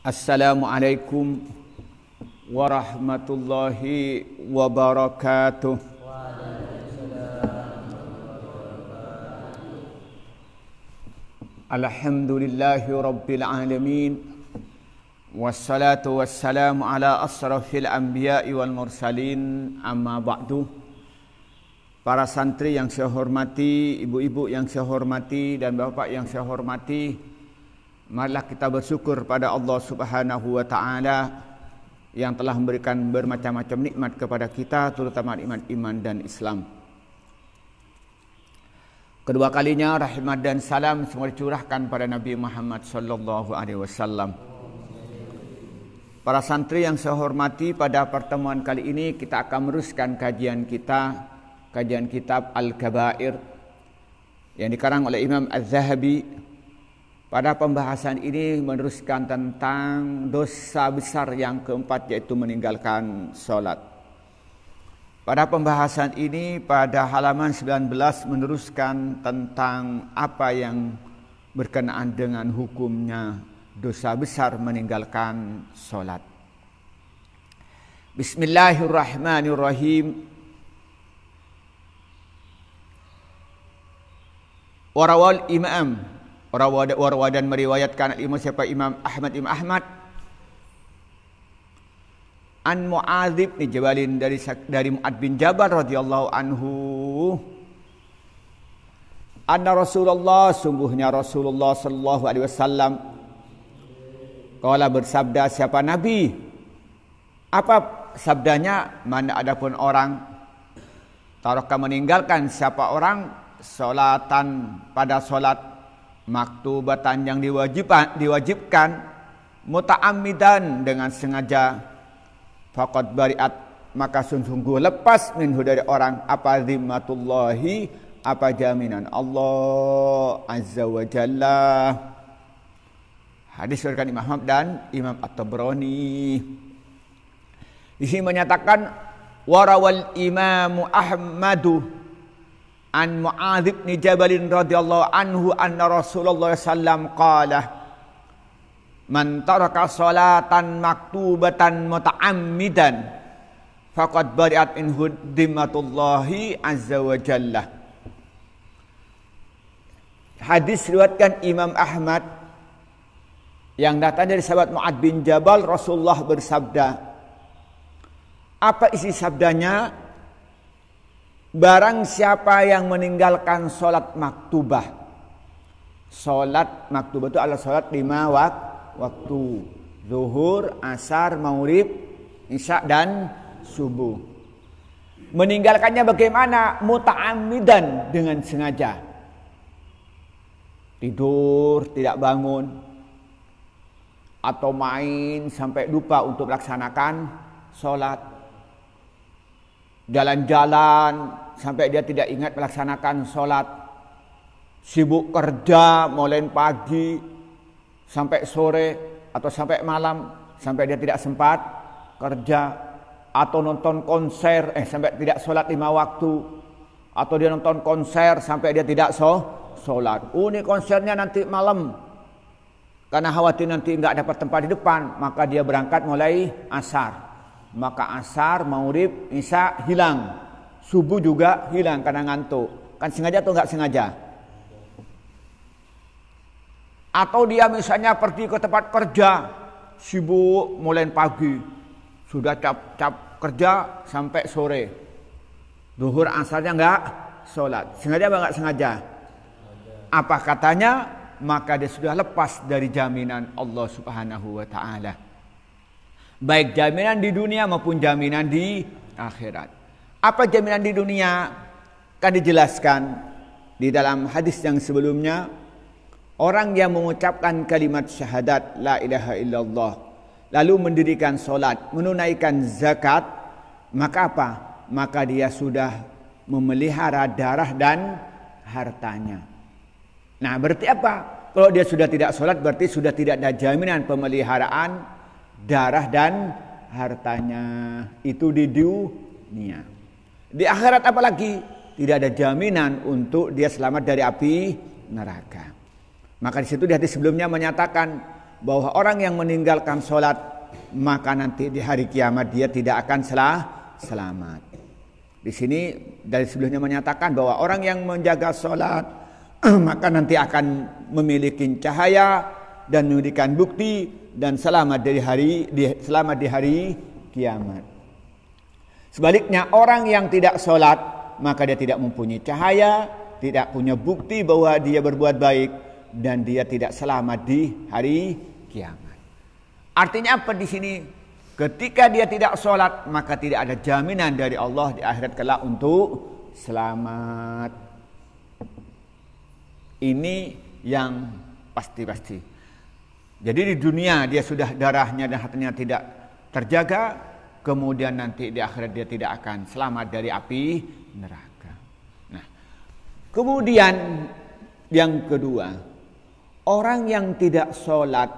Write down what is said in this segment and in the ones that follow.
Assalamualaikum warahmatullahi wabarakatuh. Alhamdulillahi rabbil alamin. Wassalatu wassalamu ala asrafil anbiya'i wal mursalin. Amma ba'du. Para santri yang saya hormati, ibu-ibu yang saya hormati, dan bapak yang saya hormati, marilah kita bersyukur pada Allah Subhanahu wa taala yang telah memberikan bermacam-macam nikmat kepada kita, terutama nikmat iman dan Islam. Kedua kalinya rahmat dan salam semua dicurahkan pada Nabi Muhammad sallallahu alaihi wasallam. Para santri yang saya hormati, pada pertemuan kali ini kita akan meneruskan kajian kitab Al-Kabair yang dikarang oleh Imam Az-Zahabi. Pada pembahasan ini meneruskan tentang dosa besar yang keempat, yaitu meninggalkan sholat. Pada pembahasan ini pada halaman 19 meneruskan tentang apa yang berkenaan dengan hukumnya dosa besar meninggalkan sholat. Bismillahirrahmanirrahim. Warawal imam dan meriwayatkan Imam Ahmad an Mu'adz bin Jabalin dari Mu'adz bin Jabal radhiyallahu anhu, anna Rasulullah, sungguhnya Rasulullah sallallahu alaihi wasallam, qala, bersabda. Siapa Nabi? Apa sabdanya? Man adapun orang taraka meninggalkan siapa orang salatan pada salat maktubatan yang diwajibkan muta'ammidan dengan sengaja, faqad bari'at maka sungguh lepas minhu dari orang apa zimmatullahi, apa jaminan Allah azza wa jalla. Hadis diriwayatkan Imam Ahmad dan Imam At-Tabrani. Di sini menyatakan warawal Imam Ahmadu an Mu'adz bin Jabal radhiyallahu anhu anna Rasulullah sallam qala, man taraka salatan maktubatan muta'ammidan faqad bari'at minhu dhimmatullahi azza wa jalla. Hadis riwayatkan Imam Ahmad yang datang dari sahabat Mu'adz bin Jabal. Rasulullah bersabda. Apa isi sabdanya? Barang siapa yang meninggalkan solat maktubah. Solat maktubah itu adalah solat 5 waktu. Zuhur, asar, maghrib, isya dan subuh. Meninggalkannya bagaimana? Muta'ammidan, dengan sengaja. Tidur, tidak bangun. Atau main sampai lupa untuk melaksanakan solat. Jalan-jalan sampai dia tidak ingat melaksanakan sholat. Sibuk kerja mulai pagi sampai sore atau sampai malam sampai dia tidak sempat kerja. Atau nonton konser sampai tidak sholat 5 waktu. Atau dia nonton konser sampai dia tidak sholat. Ini konsernya nanti malam, karena khawatir nanti nggak dapat tempat di depan, maka dia berangkat mulai asar. Maka asar, maghrib, isya hilang. Subuh juga hilang karena ngantuk. Kan sengaja atau enggak sengaja? Atau dia misalnya pergi ke tempat kerja, sibuk mulai pagi, sudah cap kerja sampai sore. Zuhur asarnya enggak sholat. Sengaja apa enggak sengaja? Apa katanya? Maka dia sudah lepas dari jaminan Allah Subhanahu wa taala. Baik jaminan di dunia maupun jaminan di akhirat. Apa jaminan di dunia? Kan dijelaskan di dalam hadis yang sebelumnya. Orang yang mengucapkan kalimat syahadat la ilaha illallah, lalu mendirikan solat, menunaikan zakat, maka apa? Maka dia sudah memelihara darah dan hartanya. Nah, berarti apa? Kalau dia sudah tidak solat, berarti sudah tidak ada jaminan pemeliharaan darah dan hartanya. Itu di dunia. Di akhirat apalagi? Tidak ada jaminan untuk dia selamat dari api neraka. Maka di situ di hadis sebelumnya menyatakan bahwa orang yang meninggalkan sholat maka nanti di hari kiamat dia tidak akan selamat. Di sini dari sebelumnya menyatakan bahwa orang yang menjaga sholat maka nanti akan memiliki cahaya dan memberikan bukti dan selamat di hari kiamat. Sebaliknya orang yang tidak sholat maka dia tidak mempunyai cahaya, tidak punya bukti bahwa dia berbuat baik dan dia tidak selamat di hari kiamat. Artinya apa di sini? Ketika dia tidak sholat maka tidak ada jaminan dari Allah di akhirat kelak untuk selamat. Ini yang pasti-pasti. Jadi di dunia dia sudah darahnya dan hartanya tidak terjaga, kemudian nanti di akhirat dia tidak akan selamat dari api neraka. Nah, kemudian yang kedua, orang yang tidak sholat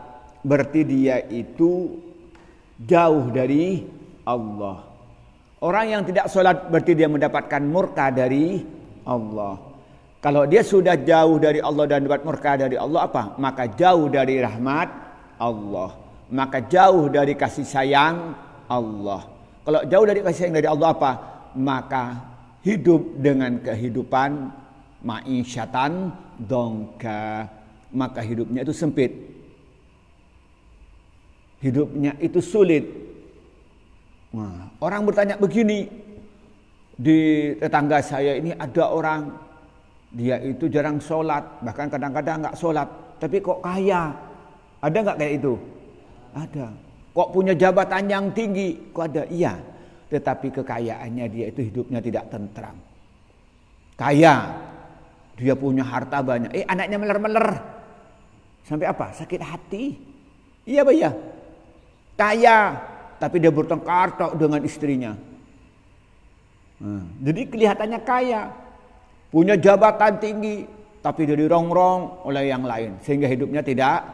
berarti dia itu jauh dari Allah. Orang yang tidak sholat berarti dia mendapatkan murka dari Allah. Kalau dia sudah jauh dari Allah dan dapat murka dari Allah apa? Maka jauh dari rahmat Allah. Maka jauh dari kasih sayang Allah. Kalau jauh dari kasih sayang dari Allah apa? Maka hidup dengan kehidupan ma'isyatan dongka. Maka hidupnya itu sempit. Hidupnya itu sulit. Nah, orang bertanya begini, di tetangga saya ini ada orang, dia itu jarang sholat, bahkan kadang-kadang nggak sholat, tapi kok kaya. Ada nggak kayak itu? Ada. Kok punya jabatan yang tinggi? Kok ada? Iya. Tetapi kekayaannya dia itu hidupnya tidak tentram. Kaya, dia punya harta banyak. Anaknya meler-meler. Sampai apa? Sakit hati. Iya, Pak ya. Kaya, tapi dia bertengkar dengan istrinya. Jadi kelihatannya kaya, punya jabatan tinggi, tapi dia dirongrong oleh yang lain, sehingga hidupnya tidak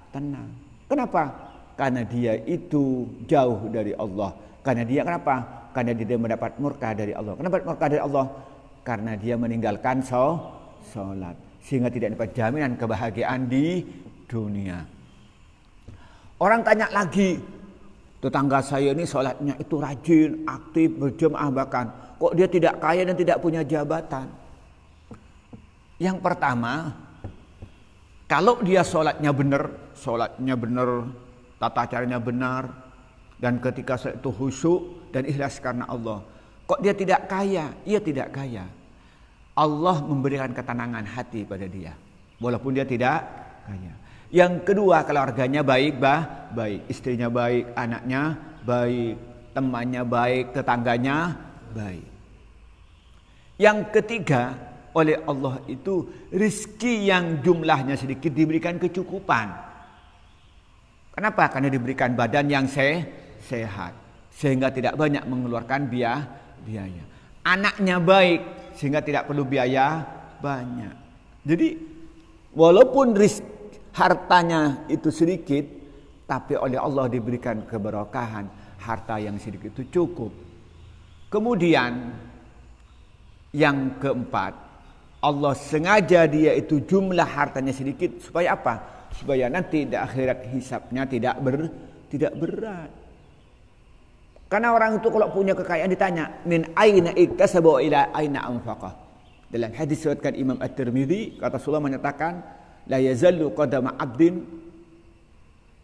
tenang. Kenapa? Karena dia itu jauh dari Allah. Karena dia kenapa? Karena dia mendapat murka dari Allah. Kenapa murka dari Allah? Karena dia meninggalkan sholat, sehingga tidak dapat jaminan kebahagiaan di dunia. Orang tanya lagi, tetangga saya ini sholatnya itu rajin, aktif, berjemaah bahkan. Kok dia tidak kaya dan tidak punya jabatan? Yang pertama, kalau dia sholatnya benar, tata caranya benar, dan ketika sholat itu khusyuk dan ikhlas karena Allah. Kok dia tidak kaya? Ia tidak kaya. Allah memberikan ketenangan hati pada dia, walaupun dia tidak kaya. Yang kedua, keluarganya baik, istrinya baik, anaknya baik, temannya baik, tetangganya baik. Yang ketiga, oleh Allah itu rizki yang jumlahnya sedikit diberikan kecukupan. Kenapa? Karena diberikan badan yang sehat, sehingga tidak banyak mengeluarkan biaya. Anaknya baik, sehingga tidak perlu biaya banyak. Jadi walaupun hartanya itu sedikit, tapi oleh Allah diberikan keberkahan. Harta yang sedikit itu cukup. Kemudian yang keempat, Allah sengaja dia itu jumlah hartanya sedikit supaya apa? Supaya nanti di akhirat hisabnya tidak berat. Karena orang itu kalau punya kekayaan ditanya, min aina iktasaba wa ila aina anfaqah. Dalam hadis riwayatkan Imam At-Tirmidzi, kata Rasulullah menyatakan, la yazallu qadama 'abdin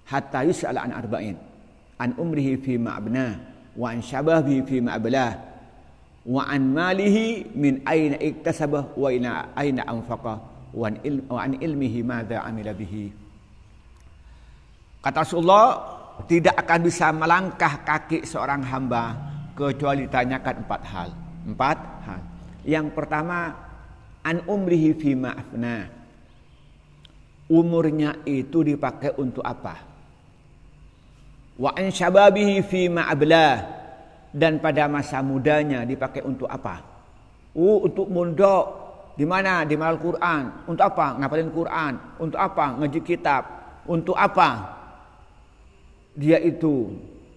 hatta yus'ala an arba'in, an umrihi fi ma abna, wa an shababihi fi ma ablah, wa an malihi min aina iktasabah wa ila aina anfaqah, wa an ilmihi madza amila bihi. Kata Rasulullah, tidak akan bisa melangkah kaki seorang hamba kecuali ditanyakan empat hal. Yang pertama, an umrihi fi ma afna. Umurnya itu dipakai untuk apa? Wa an syababihi fi ma ablah. Dan pada masa mudanya dipakai untuk apa? Untuk mondok. Di mana? Di Al-Quran. Untuk apa? Ngapalin Quran. Untuk apa? Ngaji kitab. Untuk apa? Dia itu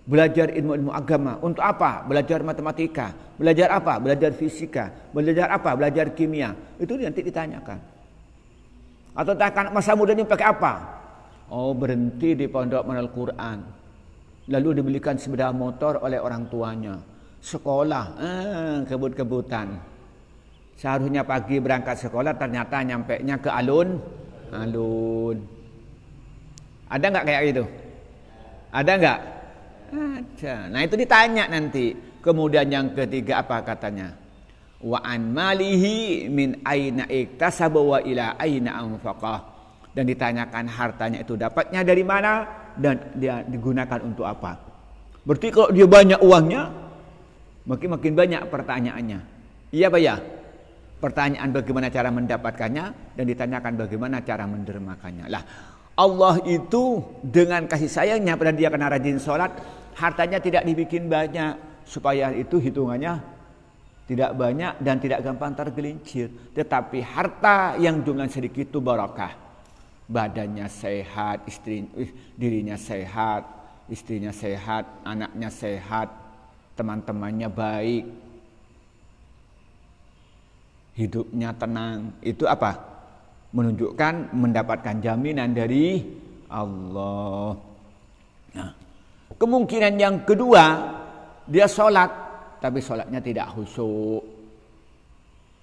belajar ilmu agama. Untuk apa? Belajar matematika. Belajar apa? Belajar fisika. Belajar apa? Belajar kimia. Itu nanti ditanyakan. Atau tanyakan masa mudanya pakai apa? Oh, berhenti di pondok mengenal Quran. Lalu dibelikan sepeda motor oleh orang tuanya. Sekolah, kebut-kebutan. Seharusnya pagi berangkat sekolah, ternyata nyampenya ke alun-alun. Ada nggak kayak gitu? Ada nggak? Ada. Nah itu ditanya nanti. Kemudian yang ketiga apa katanya? Wa an malihi min aina iktasaba wa ila aina anfaqah. Dan ditanyakan hartanya itu dapatnya dari mana dan dia digunakan untuk apa. Berarti kalau dia banyak uangnya, makin banyak pertanyaannya. Iya Pak ya? Pertanyaan bagaimana cara mendapatkannya dan ditanyakan bagaimana cara mendermakannya. Lah, Allah itu dengan kasih sayangnya pada dia karena rajin sholat, hartanya tidak dibikin banyak supaya itu hitungannya tidak banyak dan tidak gampang tergelincir. Tetapi harta yang jumlah sedikit itu barakah. Badannya sehat, dirinya sehat, istrinya sehat, anaknya sehat, teman-temannya baik, hidupnya tenang. Itu apa? Menunjukkan mendapatkan jaminan dari Allah. Nah, kemungkinan yang kedua, dia sholat, tapi sholatnya tidak khusyuk.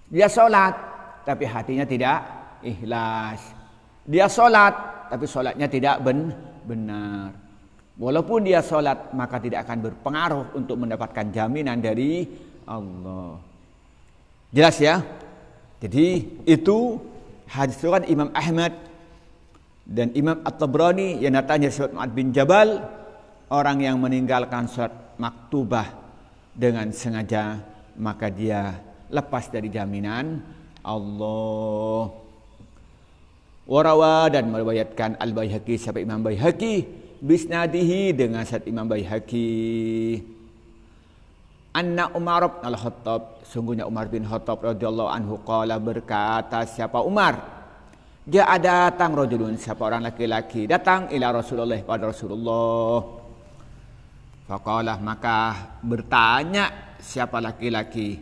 Dia sholat, tapi hatinya tidak ikhlas. Dia sholat, tapi sholatnya tidak benar. Walaupun dia sholat, maka tidak akan berpengaruh untuk mendapatkan jaminan dari Allah. Jelas ya? Jadi itu hadis riwayat Imam Ahmad dan Imam At-Tabrani yang datangnya dari Mu'adz bin Jabal, orang yang meninggalkan sholat maktubah dengan sengaja, maka dia lepas dari jaminan Allah. Warawa dan meriwayatkan Al-Baihaqi sampai Imam Baihaqi bisnadihi dengan sanad Imam Baihaqi. Anna Umar bin Al-Khattab, sungguhnya Umar bin Khattab radhiyallahu anhu qala, berkata siapa Umar? Dia datang rajulun, siapa orang laki-laki datang ila Rasulullah pada Rasulullah. Faqala, maka bertanya siapa laki-laki.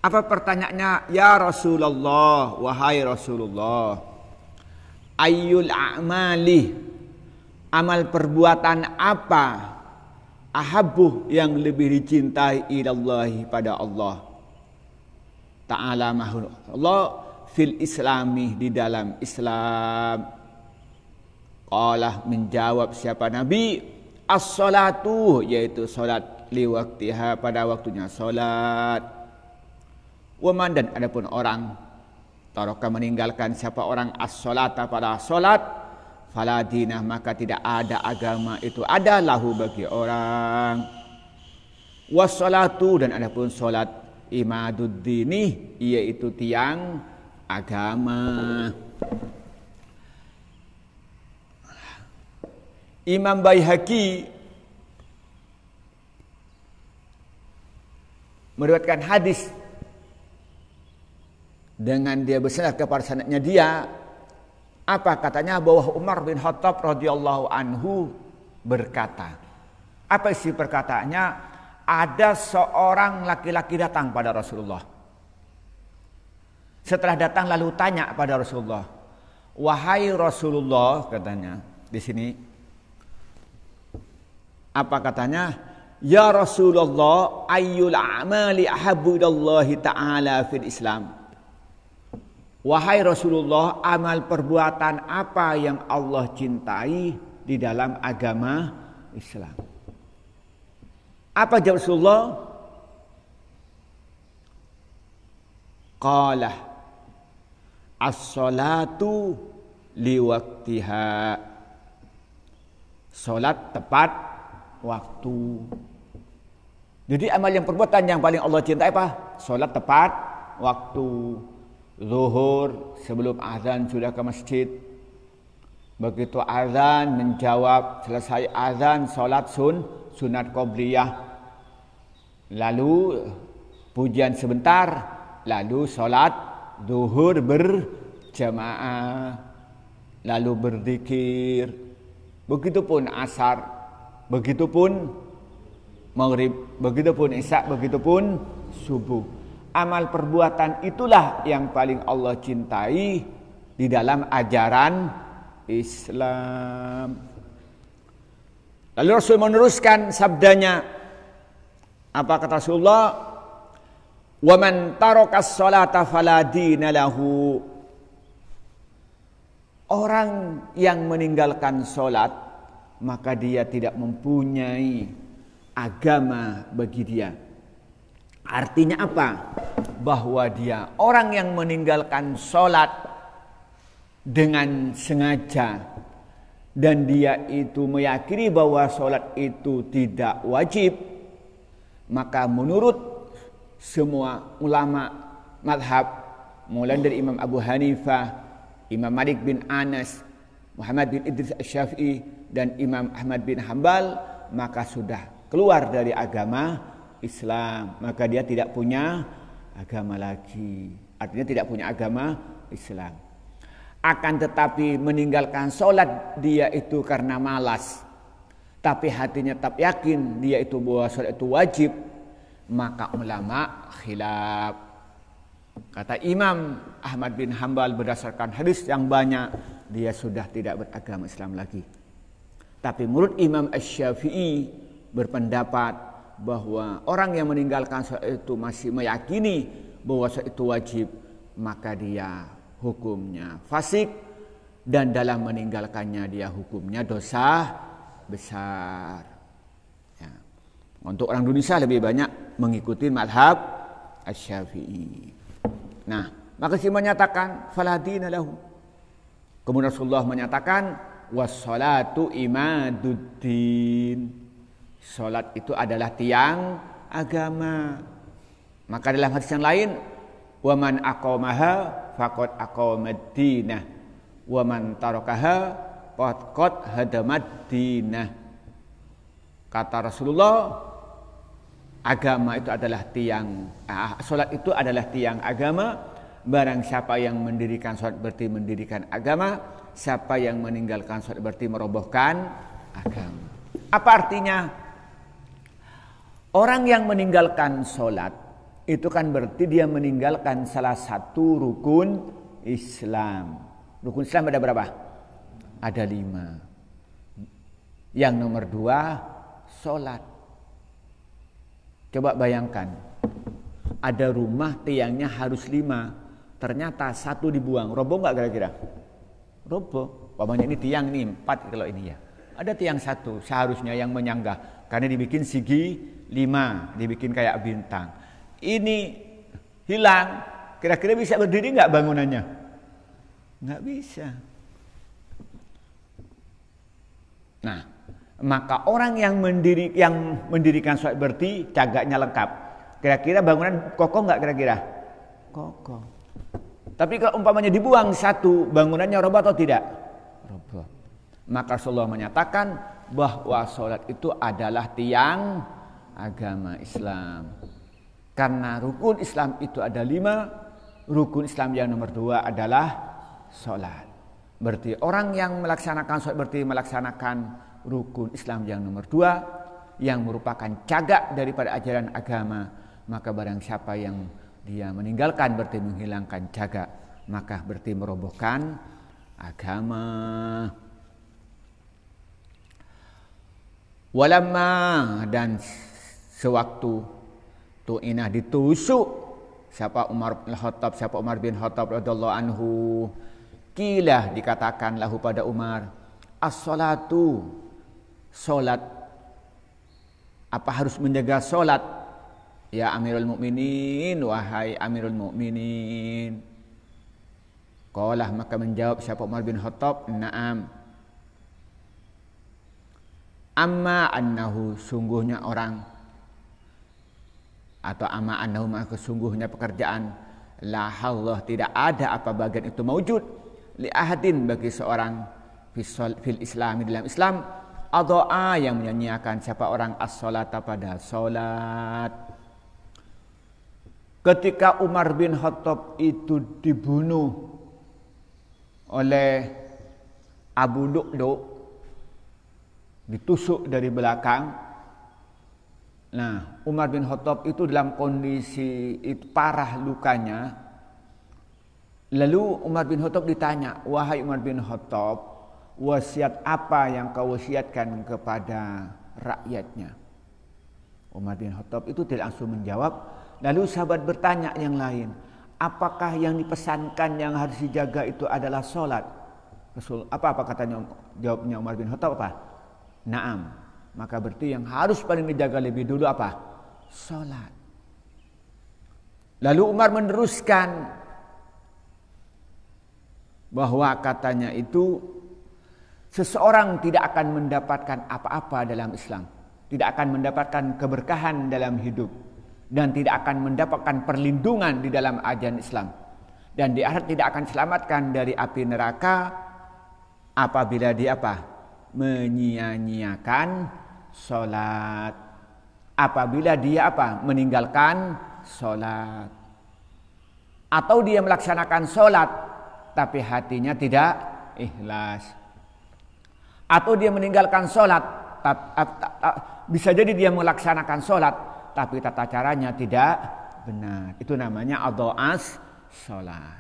Apa pertanyaannya? Ya Rasulullah, wahai Rasulullah. Ayyul a'mali, amal perbuatan apa ahabbu yang lebih dicintai ilallahi pada Allah Ta'ala mahul Allah fil islami, di dalam Islam. Qala, menjawab siapa Nabi, as-salatu, yaitu salat, li waktiha, pada waktunya salat. Waman, dan adapun orang taraka, meninggalkan siapa orang as-salata, pada salat, fala dinah, maka tidak ada agama itu ada lahu bagi orang. Was-salatu, dan adapun salat, imaduddini, yaitu tiang agama. Imam Baihaqi meriwayatkan hadis dengan dia bersanad kepada sanadnya dia, apa katanya, bahwa Umar bin Khattab radhiyallahu anhu berkata. Apa isi perkataannya? Ada seorang laki-laki datang pada Rasulullah. Setelah datang lalu tanya pada Rasulullah, wahai Rasulullah, katanya di sini. Apa katanya? Ya Rasulullah, ayyul a'mali ahabbu ilallahi ta'ala fil Islam. Wahai Rasulullah, amal perbuatan apa yang Allah cintai di dalam agama Islam? Apa jawab Rasulullah? Qala as-salatu liwaktiha, salat tepat waktu. Jadi amal yang perbuatan yang paling Allah cintai apa? Salat tepat waktu. Zuhur sebelum azan sudah ke masjid. Begitu azan menjawab, selesai azan salat sunat qobliyah. Lalu pujian sebentar, lalu salat zuhur berjamaah, lalu berzikir. Begitupun asar, begitupun maghrib, begitupun isya, begitupun subuh. Amal perbuatan itulah yang paling Allah cintai di dalam ajaran Islam. Lalu Rasul meneruskan sabdanya. Apa kata Rasulullah? Wa man tarakas sholata fala dina lahu. Orang yang meninggalkan sholat, maka dia tidak mempunyai agama bagi dia. Artinya apa? Bahwa dia orang yang meninggalkan sholat dengan sengaja dan dia itu meyakini bahwa sholat itu tidak wajib, maka menurut semua ulama madhab, mulai dari Imam Abu Hanifah, Imam Malik bin Anas, Muhammad bin Idris Asy-Syafi'i, dan Imam Ahmad bin Hambal, maka sudah keluar dari agama Islam. Maka dia tidak punya agama lagi. Artinya tidak punya agama Islam. Akan tetapi meninggalkan sholat dia itu karena malas, tapi hatinya tetap yakin dia itu bahwa sholat itu wajib, maka ulama khilaf. Kata Imam Ahmad bin Hambal berdasarkan hadis yang banyak, dia sudah tidak beragama Islam lagi. Tapi menurut Imam Asy-Syafi'i berpendapat bahwa orang yang meninggalkan sholat itu masih meyakini bahwa sholat itu wajib, maka dia hukumnya fasik, dan dalam meninggalkannya dia hukumnya dosa besar. Ya. Untuk orang Indonesia lebih banyak mengikuti mazhab Asy-Syafi'i. Nah, maka si menyatakan faladina lahu. Kemudian Rasulullah menyatakan wassalatu imaduddin. Salat itu adalah tiang agama. Maka dalam hadis yang lain, wa man aqamaha faqad aqamad-dinah wa man tarakaha faqad hadamad-dinah. Kata Rasulullah, agama itu adalah tiang, salat itu adalah tiang agama. Barang siapa yang mendirikan salat berarti mendirikan agama, siapa yang meninggalkan salat berarti merobohkan agama. Apa artinya? Orang yang meninggalkan salat itu kan berarti dia meninggalkan salah satu rukun Islam. Rukun Islam ada berapa? Ada 5. Yang nomor 2, salat. Coba bayangkan, ada rumah tiangnya harus 5, ternyata 1 dibuang, roboh nggak kira-kira? Roboh. Pokoknya ini tiang nih 4 kalau ini ya. Ada tiang 1 seharusnya yang menyangga, karena dibikin segi 5, dibikin kayak bintang. Ini hilang, kira-kira bisa berdiri nggak bangunannya? Nggak bisa. Nah, maka orang yang mendirikan sholat berarti cagaknya lengkap. Kira-kira bangunan kokoh nggak kira-kira? Kokoh. Tapi kalau umpamanya dibuang 1, bangunannya roboh atau tidak? Roboh. Maka Rasulullah menyatakan bahwa sholat itu adalah tiang agama Islam. Karena rukun Islam itu ada 5, rukun Islam yang nomor 2 adalah sholat. Berarti orang yang melaksanakan sholat berarti melaksanakan rukun Islam yang nomor 2, yang merupakan cagak daripada ajaran agama. Maka barang siapa yang dia meninggalkan berarti menghilangkan cagak, maka berarti merobohkan agama. Walamma, dan sewaktu tu'inah ditusuk siapa Umar bin Khattab radhiyallahu anhu, kilah dikatakan lahu pada Umar, as-salatu, salat, apa harus menjaga salat ya Amirul Mukminin, wahai Amirul Mukminin? Qalah, maka menjawab siapa Umar bin Khattab, na'am. Amma annahu, sungguhnya orang, atau amma annahu, maka sungguhnya pekerjaan, la Allah, tidak ada apa bagian itu maujud li ahadin, bagi seorang fil Islam, dalam Islam, adha'a, yang menyanyiakan siapa orang as-salata, pada salat. Ketika Umar bin Khattab itu dibunuh oleh Abu Lu'lu', ditusuk dari belakang. Nah, Umar bin Khattab itu dalam kondisi itu parah lukanya. Lalu Umar bin Khattab ditanya, wahai Umar bin Khattab, wasiat apa yang kau wasiatkan kepada rakyatnya? Umar bin Khattab itu tidak langsung menjawab. Lalu sahabat bertanya yang lain, apakah yang dipesankan yang harus dijaga itu adalah sholat? Rasul, apa katanya? Jawabnya Umar bin Khattab apa? Naam. Maka berarti yang harus paling dijaga lebih dulu apa? Sholat. Lalu Umar meneruskan bahwa katanya itu seseorang tidak akan mendapatkan apa-apa dalam Islam, tidak akan mendapatkan keberkahan dalam hidup, dan tidak akan mendapatkan perlindungan di dalam ajaran Islam, dan di akhirat tidak akan diselamatkan dari api neraka apabila dia apa? Menyia-nyiakan sholat. Apabila dia apa? Meninggalkan sholat. Atau dia melaksanakan sholat tapi hatinya tidak ikhlas. Atau dia meninggalkan sholat, bisa jadi dia melaksanakan sholat tapi tata caranya tidak benar. Itu namanya adha'as sholat.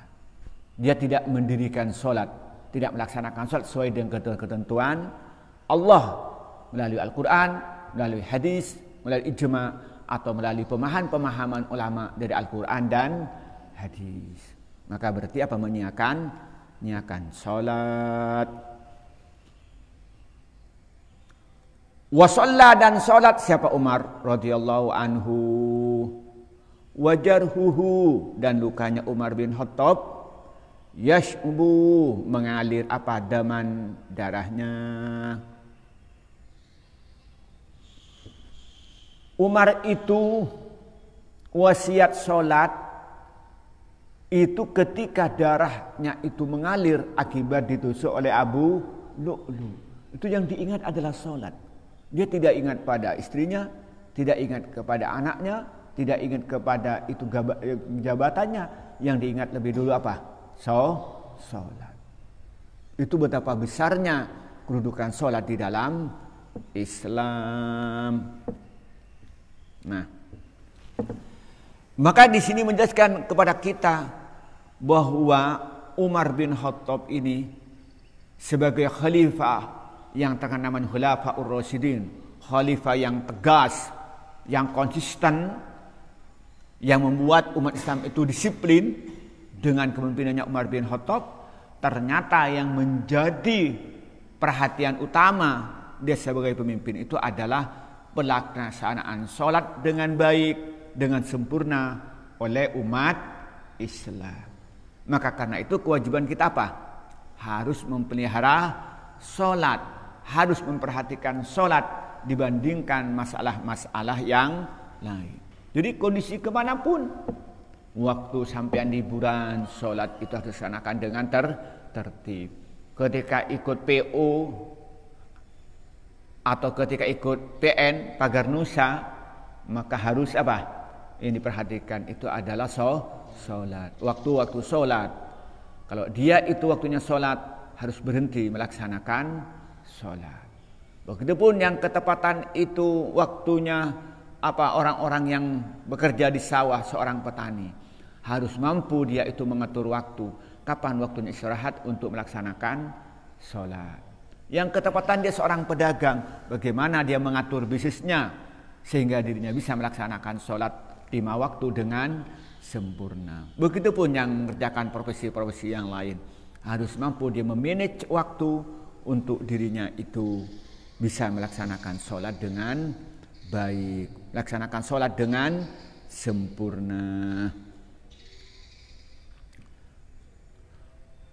Dia tidak mendirikan sholat, tidak melaksanakan sholat sesuai dengan ketentuan Allah melalui Al-Quran, melalui hadis, melalui ijma, atau melalui pemahaman ulama dari Al-Quran dan hadis. Maka berarti apa? Menyiakan sholat. Wasalla, dan sholat siapa? Umar radhiyallahu anhu. Wajarhuhu, dan lukanya Umar bin Khattab yash'ubu, mengalir apa? Daman, darahnya. Umar itu wasiat sholat itu ketika darahnya itu mengalir akibat ditusuk oleh Abu Lu'lu. Itu yang diingat adalah sholat. Dia tidak ingat pada istrinya, tidak ingat kepada anaknya, tidak ingat kepada itu jabatannya. Yang diingat lebih dulu apa? Sholat. Itu betapa besarnya kedudukan sholat di dalam Islam. Nah, maka di sini menjelaskan kepada kita bahwa Umar bin Khattab ini sebagai khalifah yang terkenal namanya Khulafaur Rasyidin, khalifah yang tegas, yang konsisten, yang membuat umat Islam itu disiplin dengan kepemimpinannya Umar bin Khattab. Ternyata yang menjadi perhatian utama dia sebagai pemimpin itu adalah pelaksanaan sholat dengan baik, dengan sempurna oleh umat Islam. Maka karena itu kewajiban kita apa? Harus memelihara sholat, harus memperhatikan sholat dibandingkan masalah-masalah yang lain. Jadi kondisi kemanapun, waktu sampean liburan, sholat itu harus dilaksanakan dengan tertib. Ketika ikut PO atau ketika ikut PN pagar nusa, maka harus apa? Ini perhatikan, itu adalah sholat. Waktu-waktu sholat. Kalau dia itu waktunya sholat, harus berhenti melaksanakan sholat. Begitupun yang ketepatan itu waktunya apa? Orang-orang yang bekerja di sawah, seorang petani harus mampu dia itu mengatur waktu. Kapan waktunya istirahat untuk melaksanakan sholat. Yang ketepatan dia seorang pedagang, bagaimana dia mengatur bisnisnya sehingga dirinya bisa melaksanakan sholat 5 waktu dengan sempurna. Begitupun yang mengerjakan profesi-profesi yang lain, harus mampu dia memanage waktu untuk dirinya itu bisa melaksanakan sholat dengan baik, melaksanakan sholat dengan sempurna.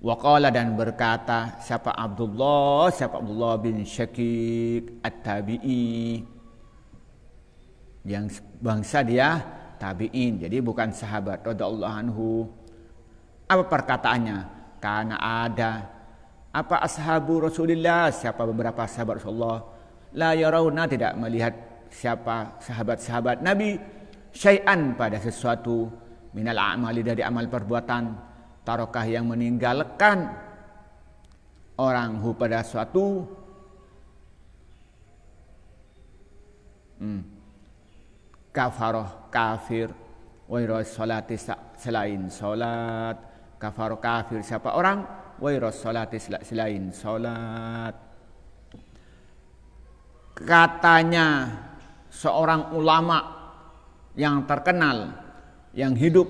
Waqala, dan berkata siapa Abdullah bin Syakik At-Tabi'i, yang bangsa dia tabi'in, jadi bukan sahabat radhiyallahu anhu. Apa perkataannya? Karena ada apa ashabu Rasulillah, siapa beberapa sahabat Rasulullah, la yarawna, tidak melihat siapa sahabat-sahabat Nabi, syai'an, pada sesuatu, minal a'mali, dari amal perbuatan, tarokah, yang meninggalkan orang pada suatu kafaroh, kafir, wairos salati, selain salat, kafaroh, kafir siapa orang Wairas salati selain salat. Katanya seorang ulama yang terkenal yang hidup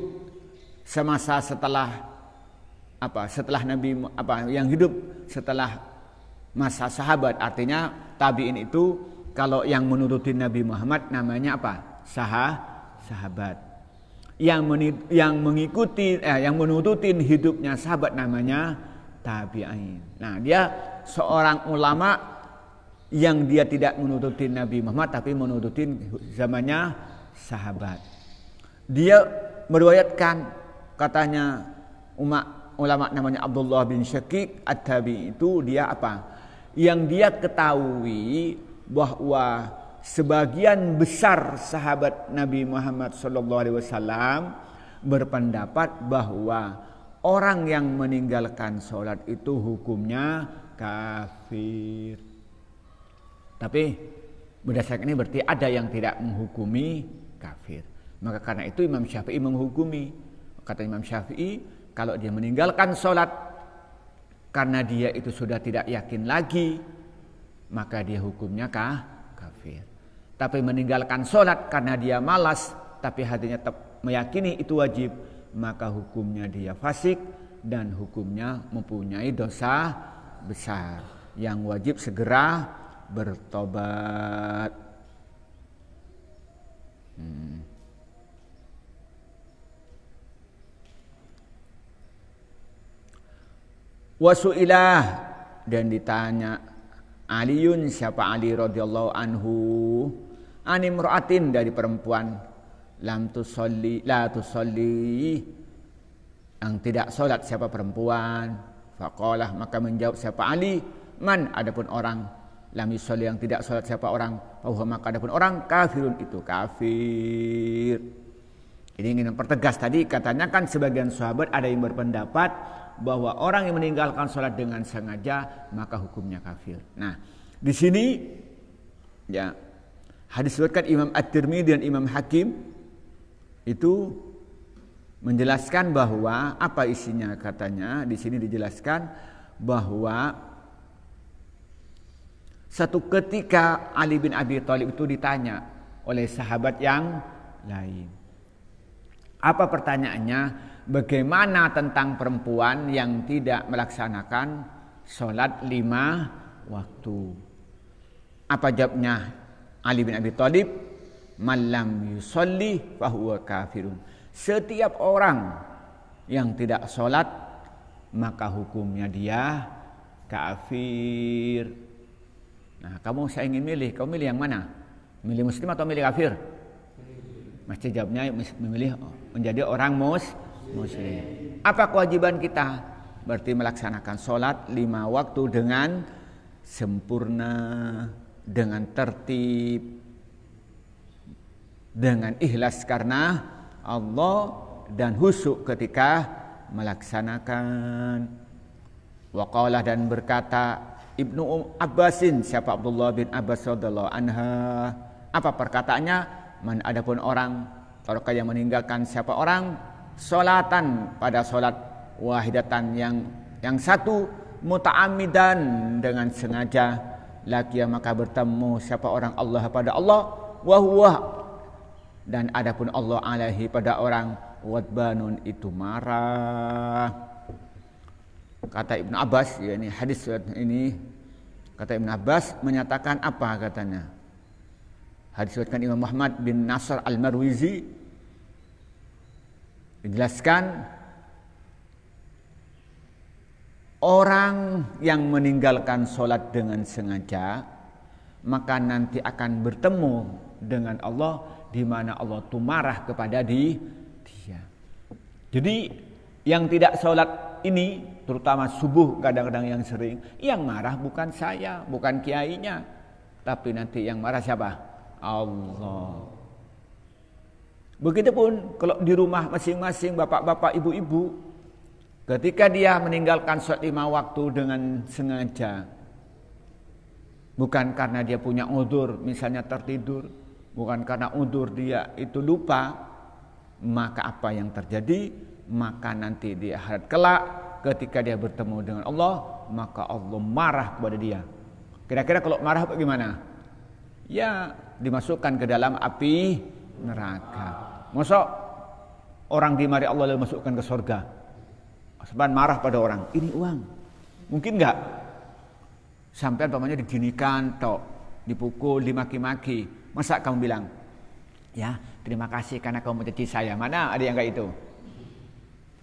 semasa setelah yang hidup setelah masa sahabat, artinya tabi'in itu kalau yang menuruti Nabi Muhammad namanya apa? Sahabat. Yang menurutin hidupnya sahabat namanya tabi'in. Nah, dia seorang ulama yang dia tidak menurutin Nabi Muhammad tapi menurutin zamannya sahabat. Dia meriwayatkan, katanya ulama namanya Abdullah bin Syakik At-Tabi itu dia apa? Yang dia ketahui bahwa sebagian besar sahabat Nabi Muhammad SAW berpendapat bahwa orang yang meninggalkan sholat itu hukumnya kafir. Tapi berdasarkan ini berarti ada yang tidak menghukumi kafir. Maka karena itu Imam Syafi'i menghukumi. Kata Imam Syafi'i, kalau dia meninggalkan sholat karena dia itu sudah tidak yakin lagi, maka dia hukumnya kafir. Tapi meninggalkan sholat karena dia malas, tapi hatinya tetap meyakini itu wajib, maka hukumnya dia fasik dan hukumnya mempunyai dosa besar. Yang wajib segera bertobat. Wasu'ilah, dan ditanya Aliun, siapa Ali radhiyallahu anhu, animra'atin, dari perempuan la tusolli, yang tidak solat, siapa perempuan. Faqalah, maka menjawab siapa Ali, man, adapun orang, lam yusolli, yang tidak solat, siapa orang, maka adapun orang, kafirun, itu kafir. Ini ingin mempertegas tadi, katanya kan sebagian sahabat ada yang berpendapat bahwa orang yang meninggalkan sholat dengan sengaja maka hukumnya kafir. Nah, di sini ya hadis riwayat Imam At-Tirmidzi dan Imam Hakim itu menjelaskan bahwa apa isinya, katanya di sini dijelaskan bahwa satu ketika Ali bin Abi Thalib itu ditanya oleh sahabat yang lain. Apa pertanyaannya? Bagaimana tentang perempuan yang tidak melaksanakan sholat 5 waktu? Apa jawabnya Ali bin Abi Thalib? Malam yusolli fahuwa kafirun. Setiap orang yang tidak sholat maka hukumnya dia kafir. Nah, saya ingin milih, kamu milih yang mana? Milih muslim atau milih kafir? Mesti jawabnya memilih menjadi orang muslim. Apa kewajiban kita? Berarti melaksanakan sholat 5 waktu dengan sempurna, dengan tertib, dengan ikhlas karena Allah, dan khusyuk ketika melaksanakan. Waqalah, dan berkata Ibnu Abbasin, siapa Abdullah bin Abbas radhiyallahu anha, apa perkataannya? Man, adapun orang taraka, yang meninggalkan siapa orang, sholatan, pada sholat, wahidatan, yang satu, muta'amidan, dengan sengaja, lakia, maka bertemu siapa orang Allah pada Allah, wahuwa, dan adapun Allah alaihi pada orang, wadbanun, itu marah. Kata Ibnu Abbas, ya, ini hadis ini, kata Ibnu Abbas menyatakan apa katanya? Hadis riwayat Imam Muhammad bin Nasr al-Marwizi, dijelaskan orang yang meninggalkan sholat dengan sengaja maka nanti akan bertemu dengan Allah, di mana Allah itu marah kepada dia. Jadi yang tidak sholat ini, terutama subuh kadang-kadang yang sering, yang marah bukan saya, bukan kiainya, tapi nanti yang marah siapa? Allah. Begitupun kalau di rumah masing-masing bapak-bapak, ibu-ibu, ketika dia meninggalkan sholat 5 waktu dengan sengaja, bukan karena dia punya udzur, misalnya tertidur, bukan karena udzur dia itu lupa, maka apa yang terjadi? Maka nanti di akhirat kelak ketika dia bertemu dengan Allah, maka Allah marah kepada dia. Kira-kira kalau marah bagaimana? Ya, dimasukkan ke dalam api neraka. Masa orang dimari Allah lalu masukkan ke surga? Sebab marah pada orang, ini uang. Mungkin enggak? Sampai umpamanya diginikan, dipukul, dimaki-maki. Masa kamu bilang, ya terima kasih karena kamu mencaci saya. Mana ada yang kayak itu?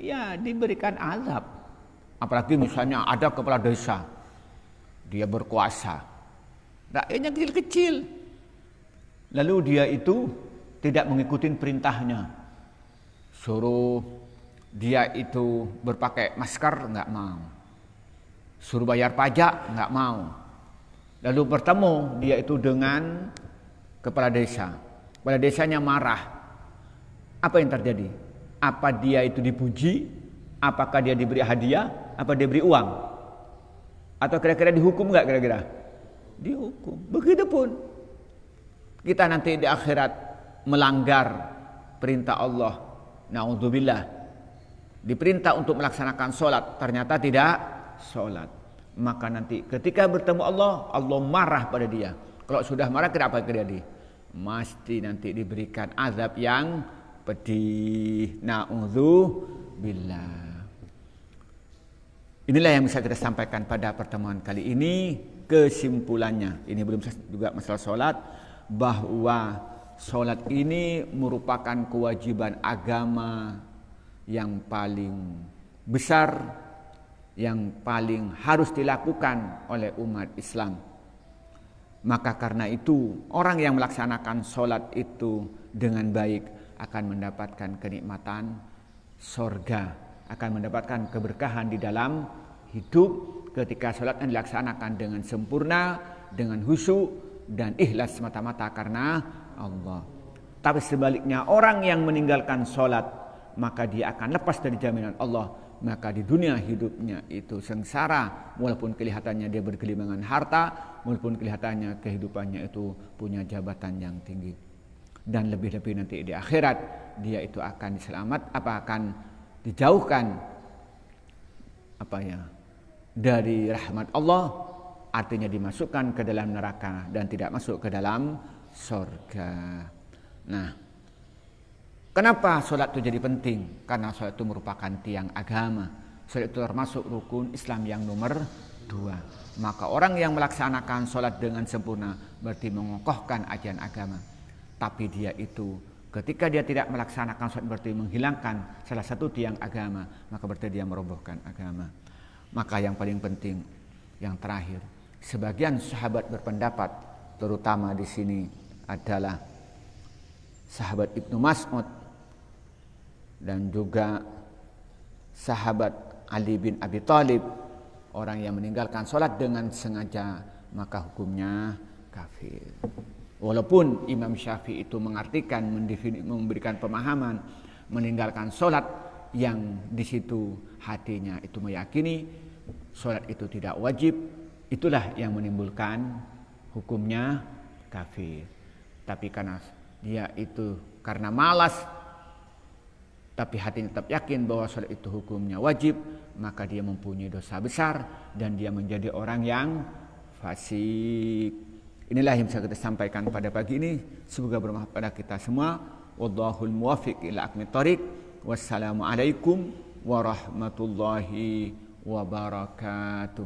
Ya, diberikan azab. Apalagi misalnya ada kepala desa, dia berkuasa, rakyatnya kecil-kecil, lalu dia itu tidak mengikuti perintahnya, suruh dia itu berpakai masker, nggak mau, suruh bayar pajak, nggak mau, lalu bertemu dia itu dengan kepala desa, kepala desanya marah, apa yang terjadi? Apa dia itu dipuji? Apakah dia diberi hadiah? Apa dia beri uang? Atau kira-kira dihukum nggak kira-kira? Dihukum. Begitupun kita nanti di akhirat melanggar perintah Allah. Na'udzubillah. Diperintah untuk melaksanakan sholat, ternyata tidak sholat. Maka nanti ketika bertemu Allah, Allah marah pada dia. Kalau sudah marah, kenapa terjadi? Mesti nanti diberikan azab yang pedih. Na'udzubillah. Inilah yang bisa kita sampaikan pada pertemuan kali ini. Kesimpulannya, ini belum juga masalah sholat, bahwa sholat ini merupakan kewajiban agama yang paling besar, yang paling harus dilakukan oleh umat Islam. Maka karena itu, orang yang melaksanakan sholat itu dengan baik akan mendapatkan kenikmatan surga, akan mendapatkan keberkahan di dalam hidup ketika sholatnya dilaksanakan dengan sempurna, dengan khusyuk dan ikhlas semata-mata karena Allah. Tapi sebaliknya, orang yang meninggalkan sholat, maka dia akan lepas dari jaminan Allah. Maka di dunia hidupnya itu sengsara, walaupun kelihatannya dia bergelimangan harta, walaupun kelihatannya kehidupannya itu punya jabatan yang tinggi. Dan lebih-lebih nanti di akhirat, dia itu akan akan dijauhkan dari rahmat Allah, artinya dimasukkan ke dalam neraka dan tidak masuk ke dalam surga. Nah, kenapa sholat itu jadi penting? Karena sholat itu merupakan tiang agama. Sholat itu termasuk rukun Islam yang nomor 2. Maka orang yang melaksanakan sholat dengan sempurna berarti mengokohkan ajaran agama. Tapi dia itu ketika dia tidak melaksanakan sholat berarti menghilangkan salah satu tiang agama, maka berarti dia merobohkan agama. Maka yang paling penting, yang terakhir, sebagian sahabat berpendapat, terutama di sini adalah sahabat Ibnu Mas'ud dan juga sahabat Ali bin Abi Thalib, orang yang meninggalkan sholat dengan sengaja maka hukumnya kafir. Walaupun Imam Syafi'i itu mengartikan, memberikan pemahaman meninggalkan sholat yang di situ hatinya itu meyakini sholat itu tidak wajib, itulah yang menimbulkan hukumnya kafir. Tapi karena dia itu karena malas, tapi hatinya tetap yakin bahwa sholat itu hukumnya wajib, maka dia mempunyai dosa besar dan dia menjadi orang yang fasik. Inilah yang bisa kita sampaikan pada pagi ini. Semoga bermanfaat pada kita semua. Wallahul muwaffiq ila aqwamit thoriq. Wassalamualaikum warahmatullahi wabarakatuh.